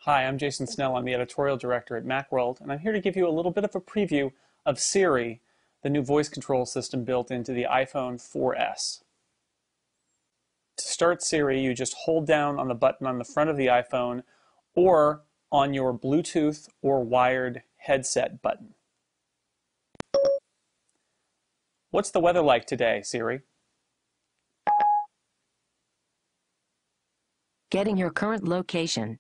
Hi, I'm Jason Snell. I'm the editorial director at Macworld, and I'm here to give you a little bit of a preview of Siri, the new voice control system built into the iPhone 4S. To start Siri, you just hold down on the button on the front of the iPhone or on your Bluetooth or wired headset button. What's the weather like today, Siri? Getting your current location.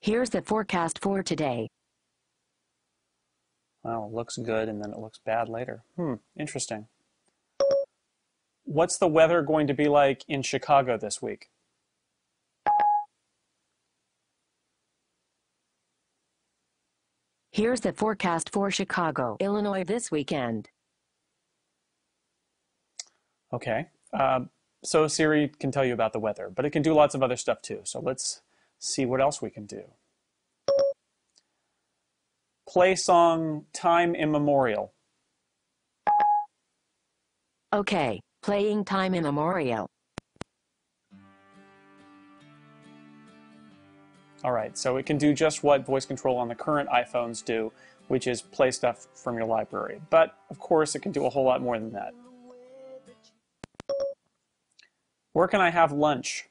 Here's the forecast for today. Well, it looks good and then it looks bad later. Interesting. What's the weather going to be like in Chicago this week? Here's the forecast for Chicago, Illinois this weekend. Okay. So Siri can tell you about the weather, but it can do lots of other stuff too. So let's see what else we can do. Play song Time Immemorial. Okay, playing Time Immemorial. All right, so it can do just what voice control on the current iPhones do, which is play stuff from your library. But of course, it can do a whole lot more than that. Where can I have lunch?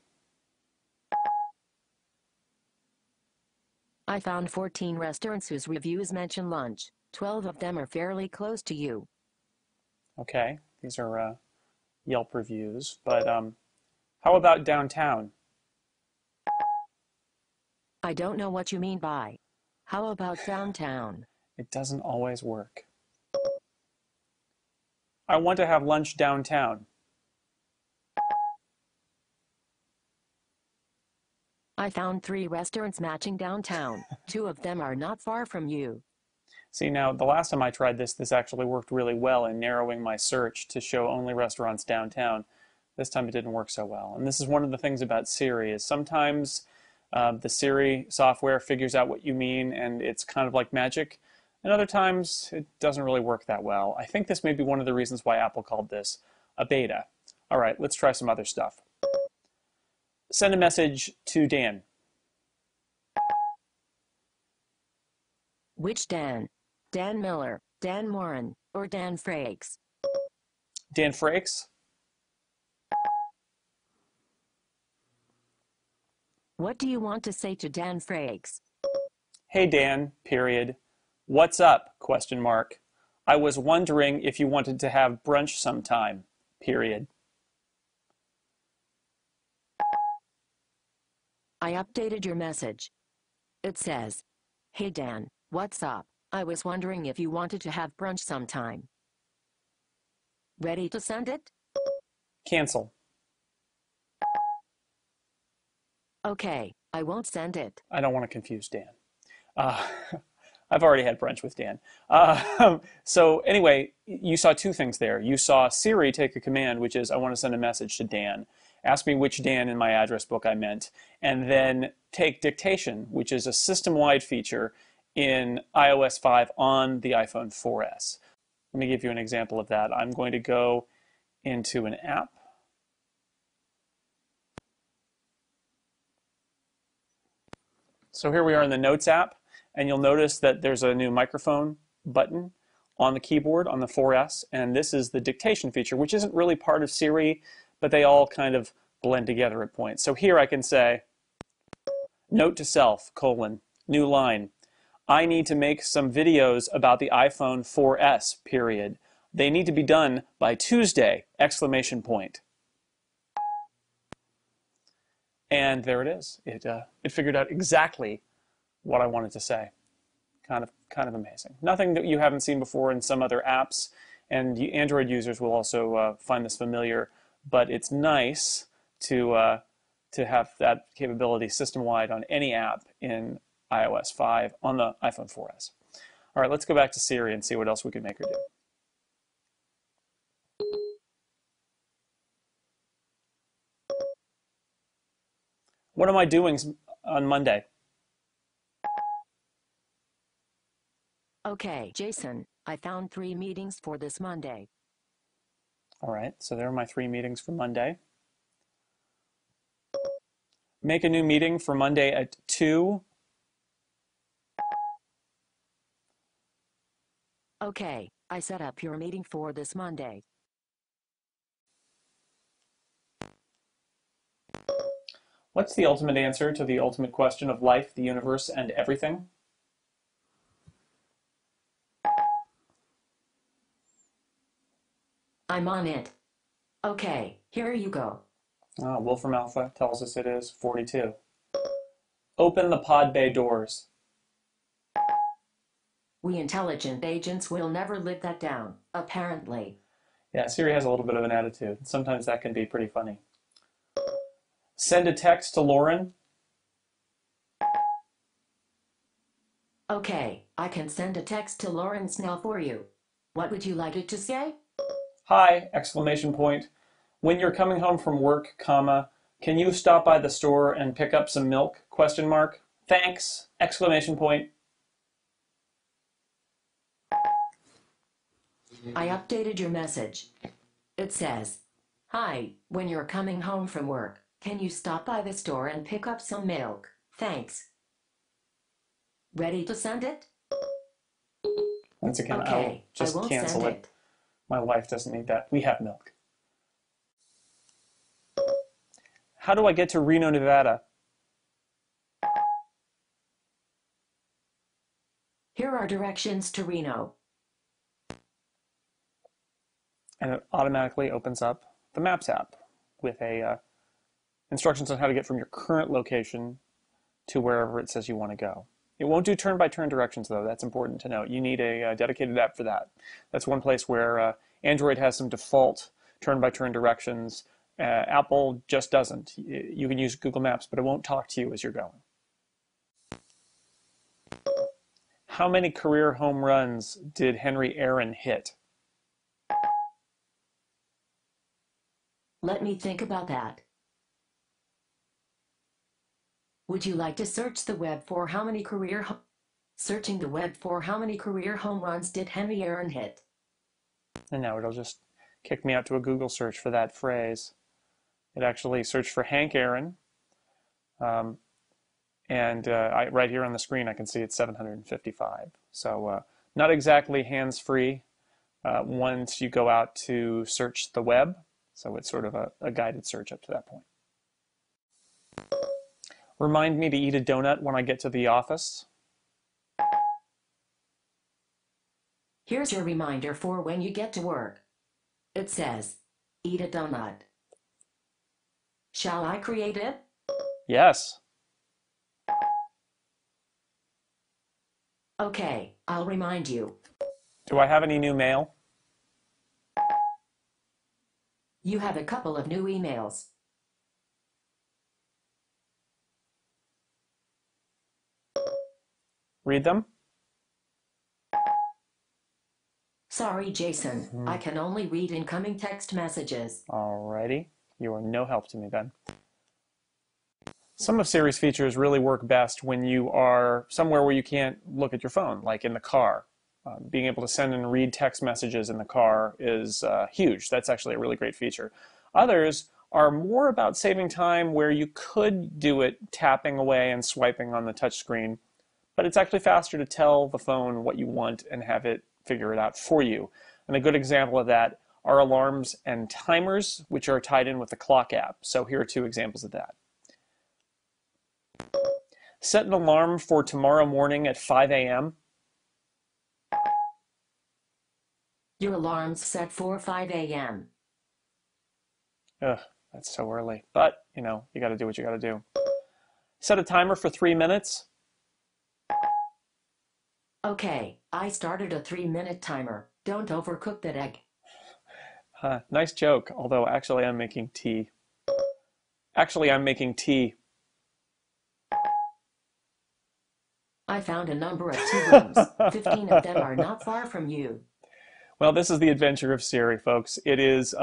I found 14 restaurants whose reviews mention lunch. 12 of them are fairly close to you. Okay, these are Yelp reviews, but how about downtown? I don't know what you mean by. How about downtown? It doesn't always work. I want to have lunch downtown. I found 3 restaurants matching downtown. 2 of them are not far from you. See, now, the last time I tried this actually worked really well in narrowing my search to show only restaurants downtown. This time it didn't work so well. And this is one of the things about Siri, is sometimes the Siri software figures out what you mean and it's kind of like magic. And other times it doesn't really work that well. I think this may be one of the reasons why Apple called this a beta. All right, let's try some other stuff. Send a message to Dan. Which Dan? Dan Miller, Dan Morin, or Dan Frakes? Dan Frakes? What do you want to say to Dan Frakes? Hey Dan, period. What's up? Question mark. I was wondering if you wanted to have brunch sometime, period. I updated your message. It says, "Hey Dan, what's up? I was wondering if you wanted to have brunch sometime." Ready to send it? Cancel. Okay, I won't send it. I don't want to confuse Dan. Uh, I've already had brunch with Dan. So anyway, you saw two things there. You saw Siri take a command, which is, I want to send a message to Dan. Ask me which Dan in my address book I meant. And then take dictation, which is a system-wide feature in iOS 5 on the iPhone 4S. Let me give you an example of that. I'm going to go into an app. So here we are in the Notes app, and you'll notice that there's a new microphone button on the keyboard on the 4S, and this is the dictation feature, which isn't really part of Siri, but they all kind of blend together at points. So here I can say, note to self, colon, new line. I need to make some videos about the iPhone 4S, period. They need to be done by Tuesday, exclamation point. And there it is. It figured out exactly what I wanted to say. Kind of amazing. Nothing that you haven't seen before in some other apps, and Android users will also find this familiar. But it's nice to have that capability system-wide on any app in iOS 5 on the iPhone 4S. All right, let's go back to Siri and see what else we can make her do. What am I doing on Monday? Okay, Jason, I found 3 meetings for this Monday. All right, so there are my 3 meetings for Monday. Make a new meeting for Monday at 2. Okay, I set up your meeting for this Monday. What's the ultimate answer to the ultimate question of life, the universe, and everything? I'm on it. Okay, here you go. Wolfram Alpha tells us it is 42. Open the pod bay doors. We intelligent agents will never live that down, apparently. Yeah, Siri has a little bit of an attitude. Sometimes that can be pretty funny. Send a text to Lauren. Okay, I can send a text to Lawrence now for you. What would you like it to say? Hi! Exclamation point. When you're coming home from work, comma, can you stop by the store and pick up some milk? Question mark. Thanks! Exclamation point. I updated your message. It says, "Hi, when you're coming home from work, can you stop by the store and pick up some milk? Thanks." Ready to send it? Once again, Okay, I'll just I won't cancel send it. it. My wife doesn't need that. We have milk. How do I get to Reno, Nevada? Here are directions to Reno. And it automatically opens up the Maps app with instructions on how to get from your current location to wherever it says you want to go. It won't do turn-by-turn directions, though. That's important to note. You need a dedicated app for that. That's one place where Android has some default turn-by-turn directions. Apple just doesn't. You can use Google Maps, but it won't talk to you as you're going. How many career home runs did Henry Aaron hit? Let me think about that. Would you like to search the web for how many Searching the web for how many career home runs did Henry Aaron hit? And now it'll just kick me out to a Google search for that phrase. It actually searched for Hank Aaron. Right here on the screen, I can see it's 755. So not exactly hands-free once you go out to search the web. So it's sort of a guided search up to that point. Remind me to eat a donut when I get to the office. Here's your reminder for when you get to work. It says, "Eat a donut." Shall I create it? Yes. Okay, I'll remind you. Do I have any new mail? You have a couple of new emails. Read them? Sorry, Jason. I can only read incoming text messages. Alrighty. You are no help to me then. Some of Siri's features really work best when you are somewhere where you can't look at your phone, like in the car. Being able to send and read text messages in the car is huge. That's actually a really great feature. Others are more about saving time where you could do it tapping away and swiping on the touchscreen, but it's actually faster to tell the phone what you want and have it figure it out for you. And a good example of that are alarms and timers, which are tied in with the clock app. So here are 2 examples of that. Set an alarm for tomorrow morning at 5 a.m. Your alarm's set for 5 a.m. Ugh, that's so early. But, you know, you got to do what you got to do. Set a timer for 3 minutes. Okay, I started a 3-minute timer. Don't overcook that egg. Nice joke, although actually I'm making tea. Actually, I'm making tea. I found a number of tea rooms. 15 of them are not far from you. Well, this is the adventure of Siri, folks. It is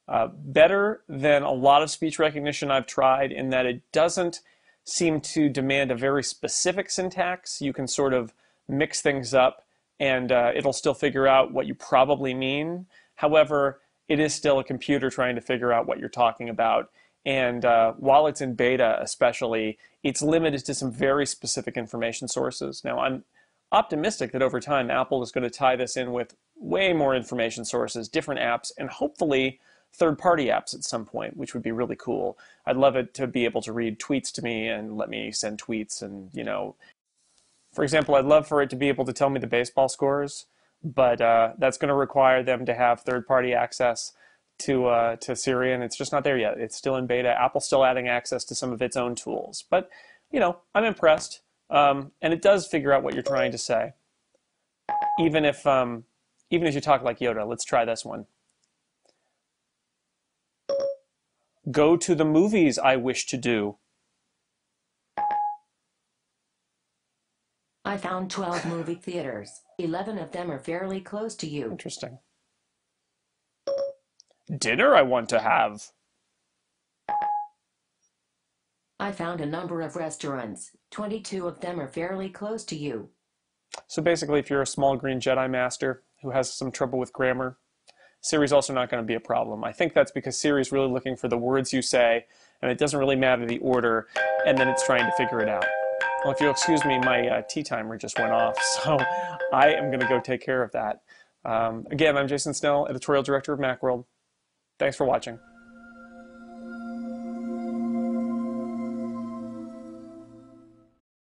better than a lot of speech recognition I've tried in that it doesn't seem to demand a very specific syntax. You can sort of mix things up and it'll still figure out what you probably mean. However, it is still a computer trying to figure out what you're talking about. And while it's in beta, especially, it's limited to some very specific information sources. Now, I'm optimistic that over time, Apple is going to tie this in with way more information sources, different apps, and hopefully third-party apps at some point, which would be really cool. I'd love it to be able to read tweets to me and let me send tweets and, for example, I'd love for it to be able to tell me the baseball scores, but that's going to require them to have third-party access to Siri, and it's just not there yet. It's still in beta. Apple's still adding access to some of its own tools, but I'm impressed, and it does figure out what you're trying to say, even if you talk like Yoda. Let's try this one. Go to the movies I wish to do. I found 12 movie theaters. 11 of them are fairly close to you. Interesting. Dinner I want to have. I found a number of restaurants. 22 of them are fairly close to you. So basically, if you're a small green Jedi master who has some trouble with grammar, Siri's also not going to be a problem. I think that's because Siri's really looking for the words you say, and it doesn't really matter the order, and then it's trying to figure it out. Well, if you'll excuse me, my tea timer just went off, so I am going to go take care of that. Again, I'm Jason Snell, editorial director of Macworld. Thanks for watching.